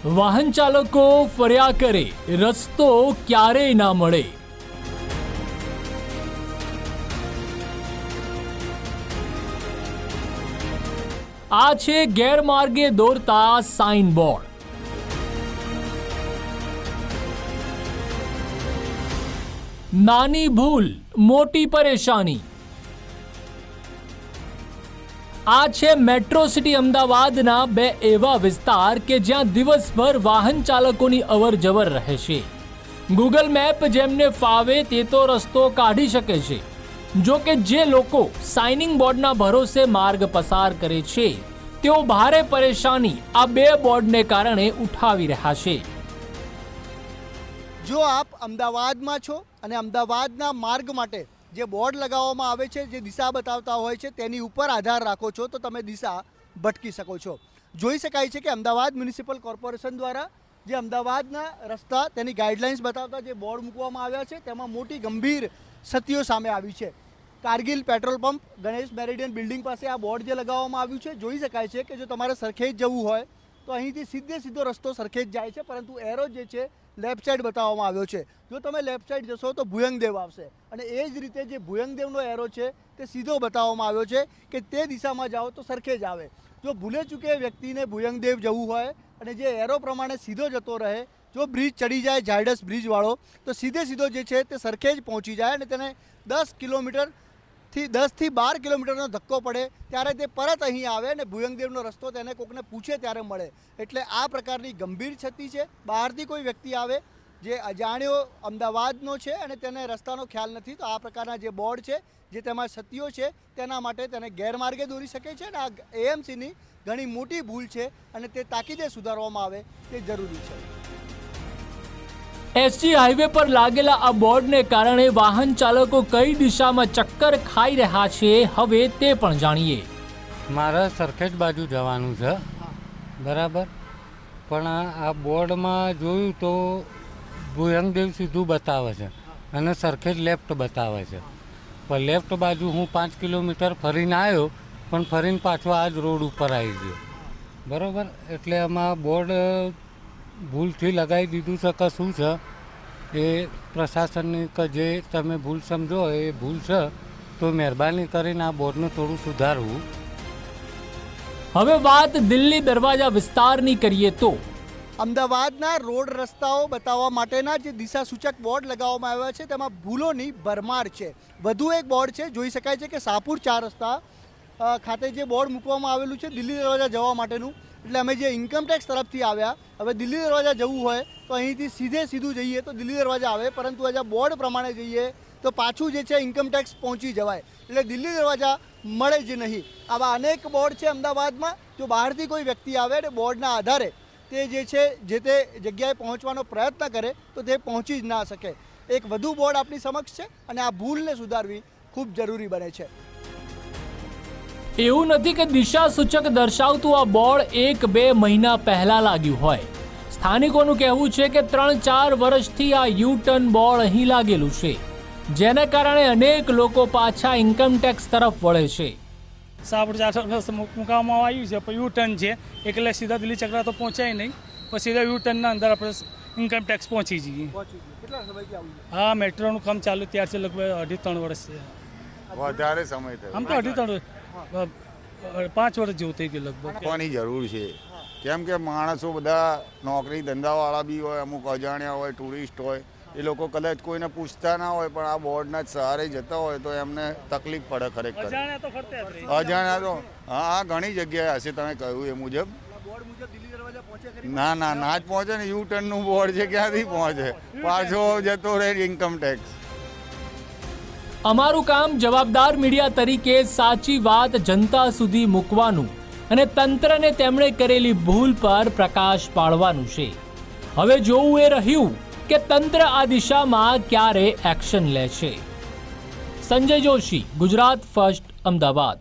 વાહન ચાલકો ફર્યા કરે, રસ્તો ક્યારેય ના મળે। આ છે ગેરમાર્ગે દોરતા સાઇન બોર્ડ। નાની ભૂલ, મોટી પરેશાની। આ છે મેટ્રો સિટી અમદાવાદના બે એવા વિસ્તાર કે જ્યાં દિવસભર વાહન ચાલકોની અવરજવર રહે છે। ગૂગલ મેપ જેમને ફાવે તે તો રસ્તો કાઢી શકે છે, જો કે જે લોકો સાઇનિંગ બોર્ડના ભરોસે માર્ગ પસાર કરે છે તેઓ ભારે પરેશાની આ બે બોર્ડને કારણે ઉઠાવી રહ્યા છે। જો આપ અમદાવાદમાં છો અને અમદાવાદના માર્ગ માટે જે બોર્ડ લગાવવામાં આવે છે, જે દિશા બતાવતા હોય છે, તેની ઉપર આધાર રાખો છો તો તમે દિશા ભટકી શકો છો। જોઈ શકાય છે કે અમદાવાદ મ્યુનિસિપલ કોર્પોરેશન દ્વારા જે અમદાવાદના રસ્તા તેની ગાઈડલાઇન્સ બતાવતા જે બોર્ડ મૂકવામાં આવ્યા છે તેમાં મોટી ગંભીર ક્ષતિઓ સામે આવી છે। Kargil petrol pump, Ganesh meridian building પાસે આ બોર્ડ જે લગાવવામાં આવ્યું છે, જોઈ શકાય છે કે જો તમારે સરખેજ જવું હોય તો અહીંથી સીધો રસ્તો સરખેજ જાય છે, પરંતુ એરો જે છે લેફ્ટ સાઈડ બતાવવામાં આવ્યો છે। જો તમે લેફ્ટ સાઈડ જશો તો ભુયંગદેવ આવશે અને એ જ રીતે જે ભુયંગદેવનો એરો છે તે સીધો બતાવવામાં આવ્યો છે કે તે દિશામાં જાઓ તો સરખેજ આવે। જો ભૂલે ચૂકે વ્યક્તિને ભુયંગદેવ જવું હોય અને જે એરો પ્રમાણે સીધો જતો રહે, જો બ્રિજ ચડી જાય ઝાયડસ બ્રિજવાળો, તો સીધો જે છે તે સરખેજ પહોંચી જાય અને તેને 10 થી 12 કિલોમીટરનો ધક્કો પડે ત્યારે તે પરત અહીં આવે અને ભુયંગદેવનો રસ્તો તેને કોકને પૂછે ત્યારે મળે। એટલે આ પ્રકારની ગંભીર ક્ષતિ છે। બહારથી કોઈ વ્યક્તિ આવે જે અજાણ્યો અમદાવાદનો છે અને તેને રસ્તાનો ખ્યાલ નથી, તો આ પ્રકારના જે બોર્ડ છે, જે તેમાં ક્ષતિઓ છે, તેના માટે તેને ગેરમાર્ગે દોરી શકે છે અને આ એએમસીની ઘણી મોટી ભૂલ છે અને તે તાકીદે સુધારવામાં આવે તે જરૂરી છે। એસજી હાઈવે પર લાગેલા આ બોર્ડને કારણે વાહન ચાલકો કઈ દિશામાં ચક્કર ખાઈ રહ્યા છે, હવે તે પણ જાણીએ। મારે સરખેજ બાજુ જવાનું છે, બરાબર, પણ આ બોર્ડમાં જોયું તો ભુયંગદેવ સીધું બતાવે છે અને સરખેજ લેફ્ટ બતાવે છે, પણ લેફ્ટ બાજુ હું 5 કિલોમીટર ફરીને આવ્યો, પણ ફરીને પાછો આ જ રોડ ઉપર આવી ગયો, બરાબર। એટલે આમાં બોર્ડ ભૂલથી લગાવી દીધું છે કે શું છે એ પ્રશાસનની કે જે તમે ભૂલ સમજો એ ભૂલ છે, તો મહેરબાની કરીને આ બોર્ડને થોડું સુધારવું। હવે વાત દિલ્હી દરવાજા વિસ્તારની કરીએ તો અમદાવાદના રોડ રસ્તાઓ બતાવવા માટેના જે દિશા સૂચક બોર્ડ લગાવવામાં આવ્યા છે તેમાં ભૂલોની ભરમાર છે। વધુ એક બોર્ડ છે, જોઈ શકાય છે કે શાહપુર 4 રસ્તા ખાતે જે બોર્ડ મૂકવામાં આવેલું છે દિલ્હી દરવાજા જવા માટેનું, એટલે અમે જે ઇન્કમટેક્સ તરફથી આવ્યા, હવે દિલ્હી દરવાજા જવું હોય તો અહીંથી સીધું જઈએ તો દિલ્હી દરવાજા આવે, પરંતુ આજે બોર્ડ પ્રમાણે જઈએ તો પાછું જે છે ઇન્કમટેક્સ પહોંચી જવાય, એટલે દિલ્હી દરવાજા મળે જ નહીં। આવા અનેક બોર્ડ છે અમદાવાદમાં। જો બહારથી કોઈ વ્યક્તિ આવે અને બોર્ડના આધારે તે જે છે જે તે જગ્યાએ પહોંચવાનો પ્રયત્ન કરે તો તે પહોંચી જ ના શકે। એક વધુ બોર્ડ આપણી સમક્ષ છે અને આ ભૂલને સુધારવી ખૂબ જરૂરી બને છે। એવું નથી કે દિશા સૂચક દર્શાવતું આ બોર્ડ 1-2 મહિના પહેલા લાગ્યું હોય। સ્થાનિકોનું કહેવું છે કે 3-4 વર્ષથી આ યુ-ટર્ન બોર્ડ અહીં લાગેલું છે, જેને કારણે અનેક લોકો પાછા ઇન્કમટેક્સ તરફ વળે છે। શાહપુર 4 મુકાવવામાં આવ્યું છે, પણ યુ-ટર્ન છે એટલે સીધા દિલ્હી ચક્રા તો પહોંચાય નહીં, પછી સીધા યુ-ટર્નના અંદર આપણે ઇન્કમટેક્સ પહોંચી જઈએ। કેટલા સમયથી આવું? હા, મેટ્રોનું કામ ચાલુ ત્યારથી લગભગ 2.5-3 વર્ષ છે। વધારે સમય થયો, આમ તો 2.5-3 5 વર્ષ જેવું થઈ ગયું લગભગ। આપવાની જરૂર છે, કેમ કે માણસો બધા નોકરી ધંધાવાળા બી હોય, અમુક અજાણ્યા હોય, ટુરિસ્ટ હોય, એ લોકો કદાચ કોઈને પૂછતા ના હોય પણ આ બોર્ડના જ સહારે જતા હોય તો એમને તકલીફ પડે ખરેખર। અજાણ્યા તો હા ઘણી જગ્યાએ હશે, તમે કહ્યું એ મુજબ ના જ પહોંચે ને, યુ ટર્નનું બોર્ડ છે ક્યાંથી પહોંચે, પાછો જતો રહે ઇન્કમટેક્સ। અમારું કામ જવાબદાર મીડિયા તરીકે સાચી વાત જનતા સુધી મૂકવાનું અને તંત્રને તેમણે કરેલી ભૂલ પર પ્રકાશ પાડવાનું છે। હવે જોવું એ રહ્યું કે તંત્ર આ દિશામાં ક્યારે એક્શન લે છે। સંજય જોશી, ગુજરાત ફર્સ્ટ, અમદાવાદ।